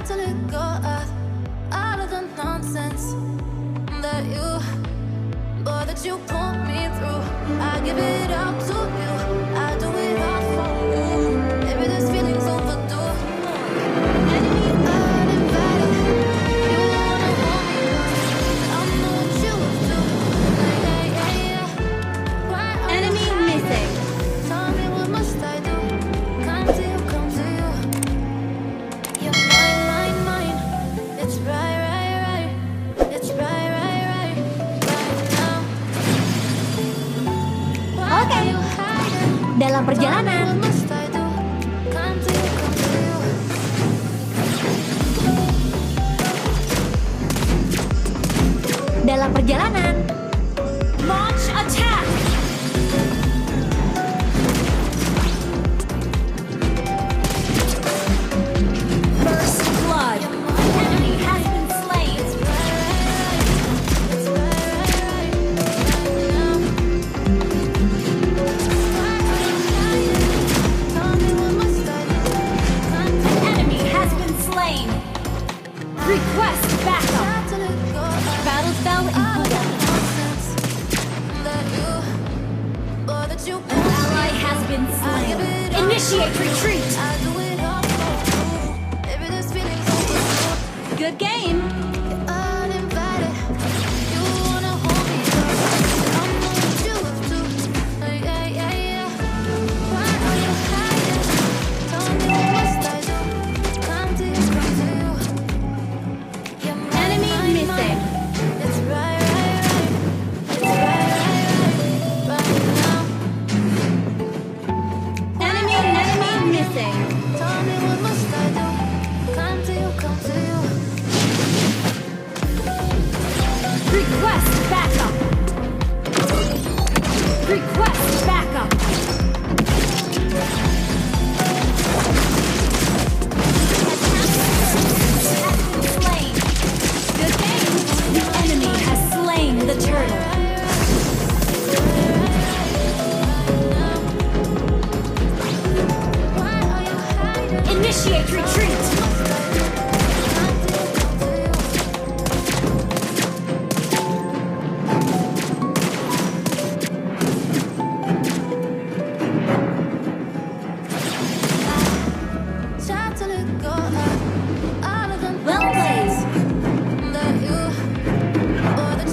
to let go of all of the nonsense that you put me through. I give it all to you. I do it all for you. Maybe this feeling's overdue. Uninvited. You wanna hold me close. I know what you would do. Yeah. Why are you Enemy hiding? missing. Tell me what must I do? Come to you, come to you. You're mine. It's right. It's right now. Why Okay. are you hiding? Dalam perjalanan. What must I do? Come to you, come to you. Dalam perjalanan. Launch attack. First blood. Enemy has been slain. It's right now. Why are you hiding? Tell me what must I do? Come to you. Enemy has been slain. Request backup. Try to let go of Battle spell in all of the cooldown. nonsense that you An ally has been slain. Initiate retreat. I do it all for you. Maybe this feeling's overdue. Good game. Uninvited. You wanna hold me close. I know what you would do. Yeah. Why are you hiding? Tell me what must I do? Come to you. You're mine, Enemy mine. missing. It's right. It's right now. Enemy missing. Tell me what must I do? Come to you. Request backup. Request backup. Has been slain. Good game. The enemy has slain the turtle. Why are you hiding? Initiate retreat. Try to let go of all of the Well played. nonsense that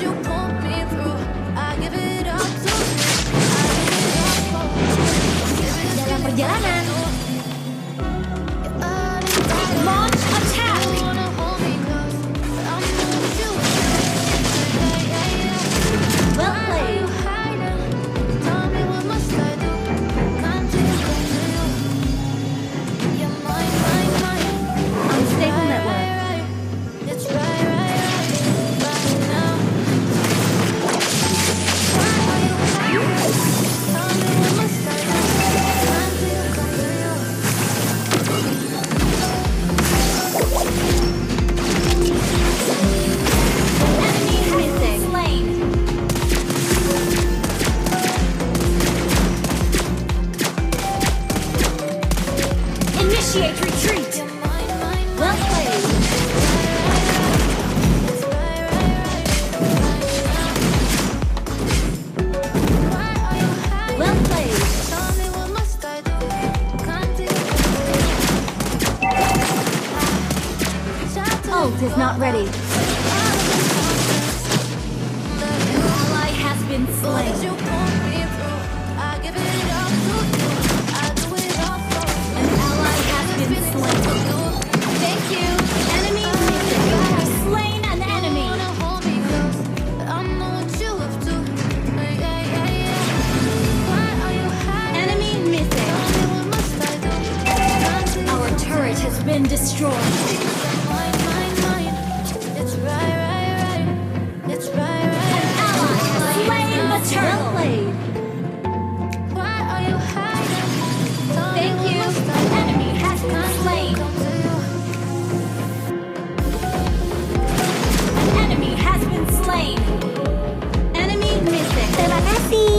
you put me through. I give it all to you. I give it all for you. Give it Dalam perjalanan. uninvited. Launch attack. You wanna hold me close, but I know what you would do. Yeah. Well Why are you played. hiding? Tell me what must I do? Come to you. You're mine. Unstable network. It's right now. Why are you hiding? Tell me what must I do? Come to you. Enemy has been slain. Initiate retreat. You're mine. Well played. It's Why are you hiding? Well played. Tell me what must I do? Come to you. Ult is not ready. An ally has been That slain. you put me through. I give it all to you. I do it all for you. An ally has been slain. Thank you. Enemy missing. You have slain an enemy. Wanna hold me close, but I know what you would do. Yeah. Why are you hiding? Enemy missing. Tell me what must I do? Come to you. Our turret has been destroyed. Mine. It's right. It's right. Ally has slain the turtle. Well played. Why are you hiding? Tell me Thank what you. must I do? Enemy has been slain. Come to you. An enemy has been slain. Enemy missing. Terima kasih.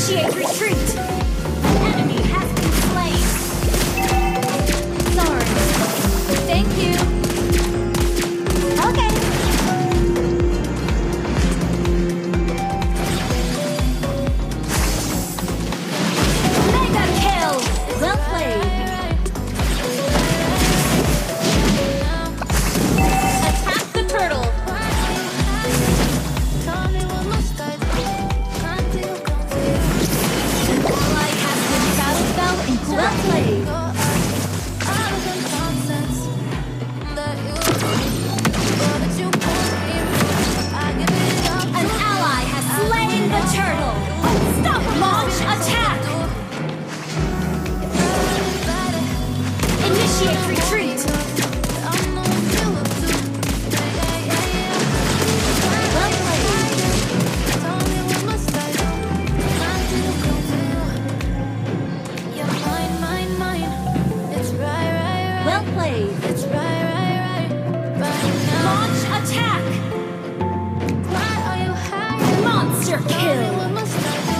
Initiate retreat! An enemy has been slain! Sorry. Thank you. Okay. Mega kill! Well played. Attack the turtle! Tell me what must I do? Can't you come to you? Ally has been battle spell and well played. Go out of the nonsense that you put me through. I give it up. An ally has slain the turtle! Stop! Launch attack! Initiate retreat! Well played. Well played. Launch attack! Monster kill!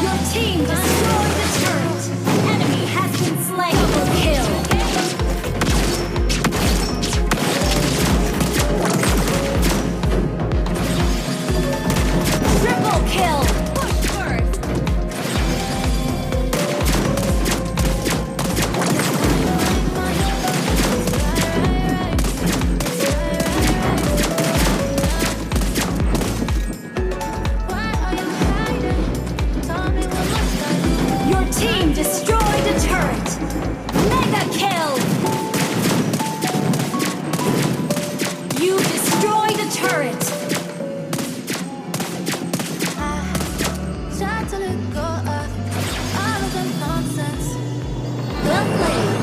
Your team destroyed the turret! Enemy has been slain! Double kill! Triple kill! Push first! Your team destroyed a turret! Mega kill! You destroyed a turret! Well played!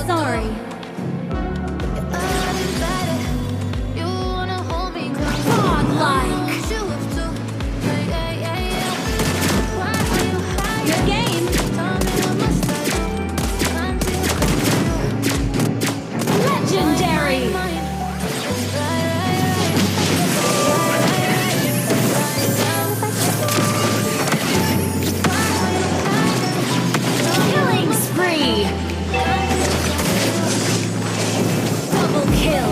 Sorry. Godlike! Good game! Legendary! Killing spree! Double kill!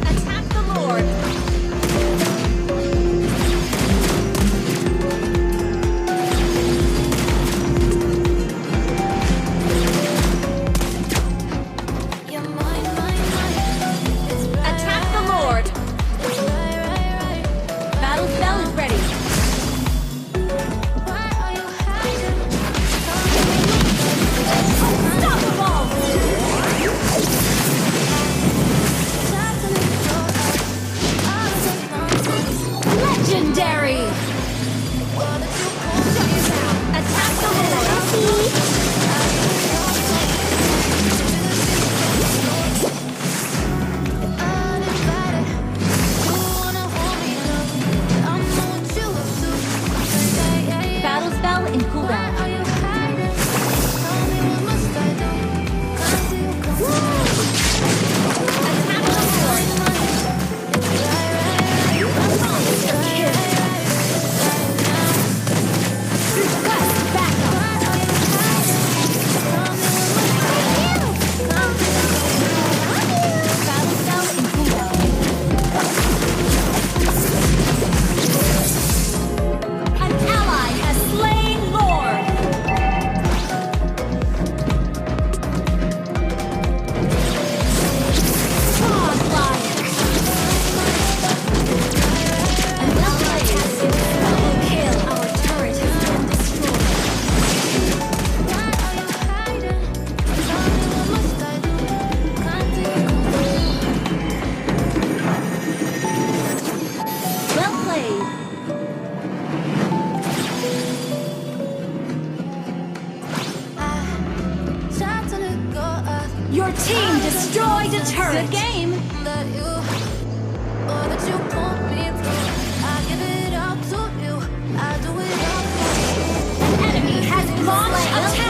Attack the Lord! Attack the Lord! Battle spell is ready! Unstoppable! Legendary! Attack the Lord! Battle spell in cooldown. Attack the Lord! Monster kill! Request backup! Battle spell in cooldown. An ally has slain Lord! Godlike! An ally has been double kill. Our turret has been destroyed. Well played. Your team destroyed a turret. Good game. That you put me through. I give it up to you. I do it all for you. An enemy has launched attack.